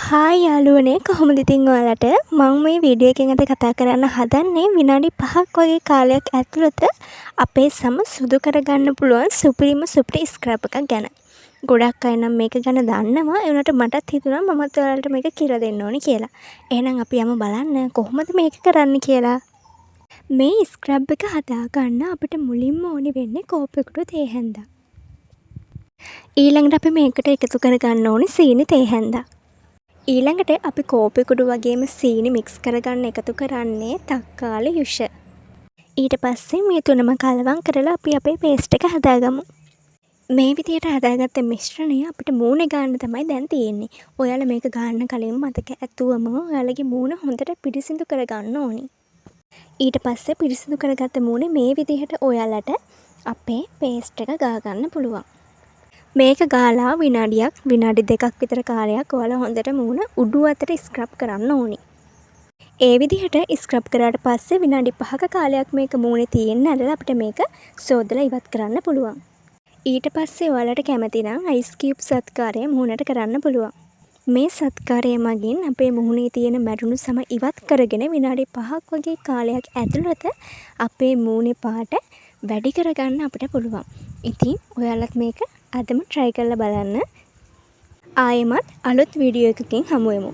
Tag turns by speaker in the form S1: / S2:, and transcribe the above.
S1: Hi යාළුවනේ කොහොමද ඉතින් ඔයාලට මම මේ වීඩියෝ එකෙන් අද කතා කරන්න හදන්නේ විනාඩි 5ක් වගේ කාලයක් ඇතුළත අපේ සම සුදු කරගන්න පුළුවන් සුපිරිම ස්ක්‍රබ් එකක් ගැන. ගොඩක් අය නම් මේක ගැන දන්නවා. ඒ වුණාට මටත් හිතුණා මමත් ඔයාලට මේක කියලා දෙන්න ඕනි කියලා. එහෙනම් අපි යමු බලන්න කොහොමද මේක කරන්න කියලා. මේ ස්ක්‍රබ් එක හදාගන්න අපිට මුලින්ම ඕනි වෙන්නේ කෝප්පයකට තේ හැන්දා. ඊළඟට අපි මේකට එකතු කරගන්න ඕනි සීනි තේ හැන්දා. ඊළඟට අපි කෝපෙකුඩු වගේම සීනි මික්ස් කරගන්න එකතු කරන්නේ තක්කාලි යුෂ. ඊට පස්සේ මේ තුනම කලවම් කරලා අපි අපේ පේස්ට් එක හදාගමු. මේ විදියට හදාගත්ත මිශ්‍රණය අපිට මූණේ ගන්න තමයි දැන් තියෙන්නේ. ඔයාලා මේක ගන්න කලින් මතක ඇතුවම ඔයාලගේ මූණ හොඳට පිරිසිදු කරගන්න ඕනි. ඊට පස්සේ පිරිසිදු කරගත්ත මූණේ මේ විදිහට ඔයාලට අපේ පේස්ට් එක ගා ගන්න පුළුවන්. මේක ගාලා විනාඩි 2ක් විතර කාලයක් ඔයාලා හොඳට මූණ උඩු අතට ස්ක්‍රබ් කරන්න ඕනි. ඒ විදිහට ස්ක්‍රබ් කරාට පස්සේ විනාඩි 5ක කාලයක් මේක මූණේ තියෙන්න ඇරලා අපිට මේක සෝදලා ඉවත් කරන්න පුළුවන්. ඊට පස්සේ ඔයාලට කැමති නම් අයිස් කියුබ් සත්කාරය මූණට කරන්න පුළුවන්. මේ සත්කාරය මගින් අපේ මූණේ තියෙන මැරුණු සම ඉවත් කරගෙන විනාඩි 5ක් වගේ කාලයක් ඇතුළත අපේ මූණේ පාට වැඩි කරගන්න අපිට පුළුවන්. ඉතින් ඔයාලත් මේක අදම try කරලා බලන්න. ආයෙමත් අලුත් වීඩියෝ එකකින් හමු වෙමු.